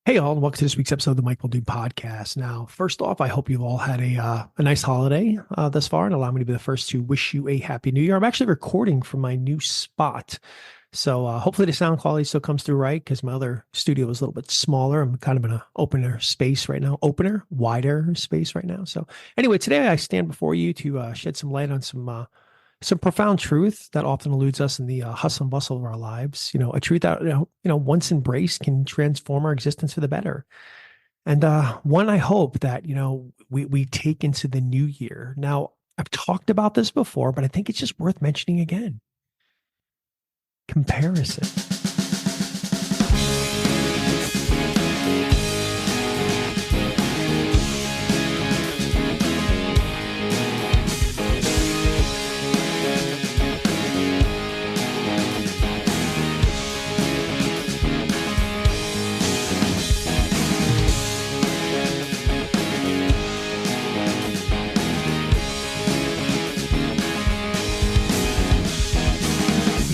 Hey all, and welcome to this week's episode of the Mike Will Do podcast. Now, first off, I hope you've all had a nice holiday thus far, and allow me to be the first to wish you a happy new year. I'm actually recording from my new spot, so hopefully the sound quality still comes through right because my other studio is a little bit smaller. I'm kind of in an opener space right now, wider space right now. So anyway, today I stand before you to shed some light on some profound truth that often eludes us in the hustle and bustle of our lives. A truth that once embraced can transform our existence for the better, and one I hope that we take into the new year. Now, I've talked about this before, but I think it's just worth mentioning again. Comparison.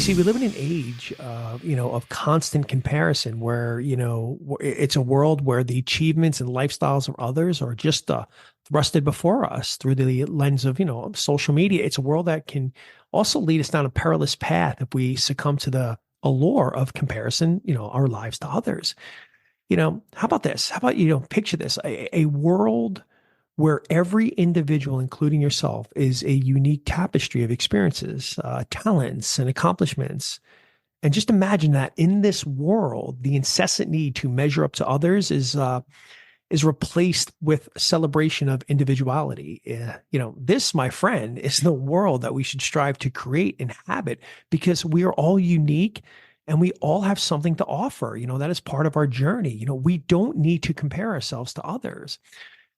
See, we live in an age, of constant comparison where, it's a world where the achievements and lifestyles of others are just thrusted before us through the lens of, social media. It's a world that can also lead us down a perilous path if we succumb to the allure of comparison, our lives to others. How about this? How about, picture this, a world where every individual, including yourself, is a unique tapestry of experiences, talents, and accomplishments. And just imagine that in this world, the incessant need to measure up to others is replaced with celebration of individuality. This, my friend, is the world that we should strive to create, inhabit, because we are all unique and we all have something to offer. That is part of our journey. We don't need to compare ourselves to others.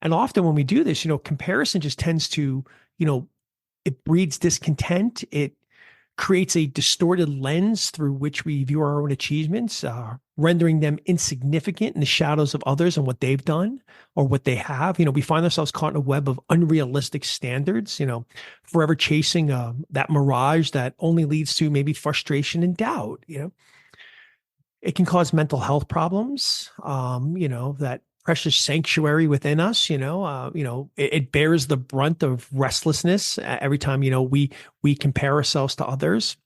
And often when we do this, comparison just tends to, it breeds discontent. It creates a distorted lens through which we view our own achievements, rendering them insignificant in the shadows of others and what they've done or what they have. We find ourselves caught in a web of unrealistic standards, forever chasing that mirage that only leads to maybe frustration and doubt. It can cause mental health problems, that precious sanctuary within us, it bears the brunt of restlessness every time, we compare ourselves to others.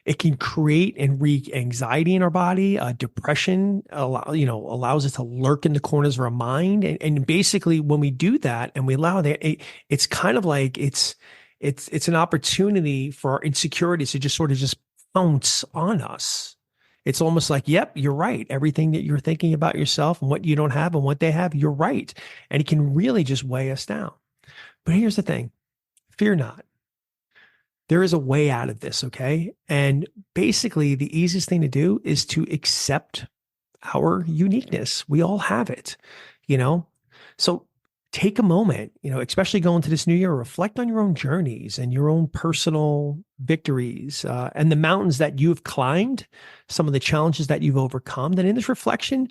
It can create and wreak anxiety in our body. Depression allows it to lurk in the corners of our mind. And basically when we do that and we allow that, it's kind of like it's an opportunity for our insecurities to just pounce on us. It's almost like, yep, you're right. Everything that you're thinking about yourself and what you don't have and what they have, you're right. And it can really just weigh us down. But here's the thing, fear not. There is a way out of this, okay? And basically, the easiest thing to do is to accept our uniqueness. We all have it, you know? So take a moment, especially going to this new year, reflect on your own journeys and your own personal victories and the mountains that you've climbed, some of the challenges that you've overcome. Then in this reflection,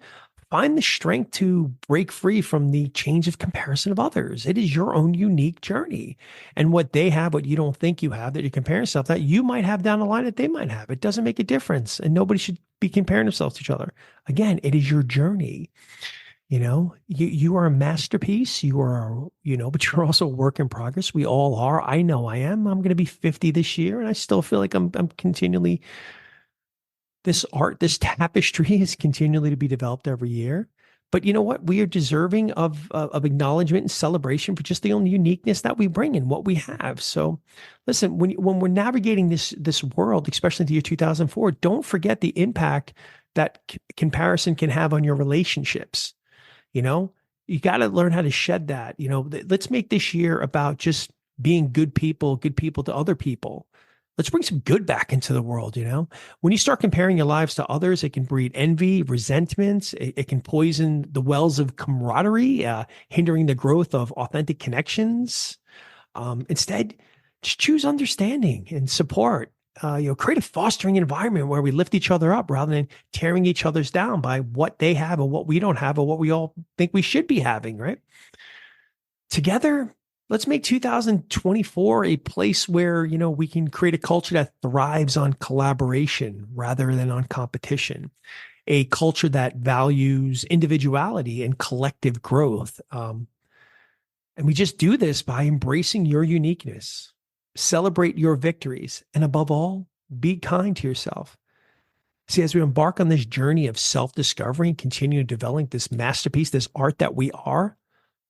find the strength to break free from the change of comparison of others. It is your own unique journey. And what they have, what you don't think you have, that you compare yourself, that you might have down the line that they might have. It doesn't make a difference. And nobody should be comparing themselves to each other. Again, it is your journey. You are a masterpiece. You are, but you're also a work in progress. We all are. I know I am. I'm going to be 50 this year, and I still feel like I'm continually, this tapestry is continually to be developed every year. But you know what? We are deserving of acknowledgement and celebration for just the own uniqueness that we bring and what we have. So, listen, when we're navigating this world, especially in the year 2004, don't forget the impact that comparison can have on your relationships. You got to learn how to shed that. Let's make this year about just being good people to other people. Let's bring some good back into the world. When you start comparing your lives to others, it can breed envy, resentments. It can poison the wells of camaraderie, hindering the growth of authentic connections. Instead, just choose understanding and support. Create a fostering environment where we lift each other up rather than tearing each other's down by what they have or what we don't have or what we all think we should be having, right? Together, let's make 2024 a place where, we can create a culture that thrives on collaboration rather than on competition. a culture that values individuality and collective growth. And we just do this by embracing your uniqueness, celebrate your victories, and above all, be kind to yourself. See, as we embark on this journey of self discovery and continue developing this masterpiece, this art that we are,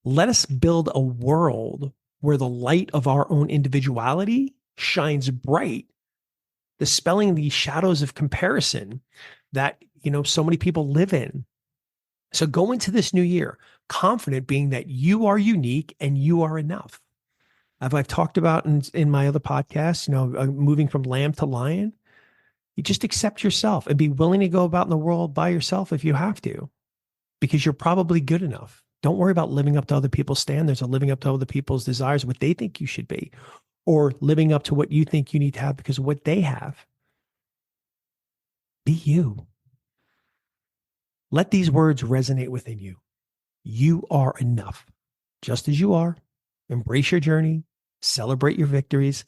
let us build a world where the light of our own individuality shines bright, dispelling the shadows of comparison that, so many people live in. So go into this new year confident, being that you are unique and you are enough. As I've talked about in my other podcasts, moving from lamb to lion, you just accept yourself and be willing to go about in the world by yourself if you have to, because you're probably good enough. Don't worry about living up to other people's standards or living up to other people's desires, what they think you should be, or living up to what you think you need to have because of what they have. Be you. Let these words resonate within you. You are enough, just as you are. Embrace your journey, celebrate your victories,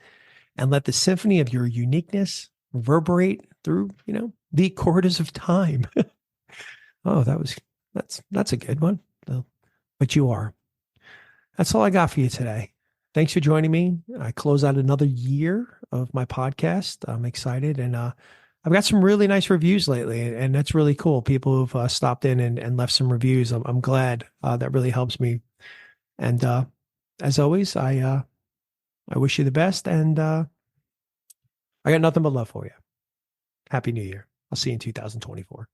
and let the symphony of your uniqueness reverberate through, the corridors of time. Oh, that's a good one. But you are. That's all I got for you today. Thanks for joining me. I close out another year of my podcast. I'm excited, and I've got some really nice reviews lately, and that's really cool. People who've stopped in and left some reviews. I'm glad. That really helps me. And as always, I wish you the best, and I got nothing but love for you. Happy New Year. I'll see you in 2024.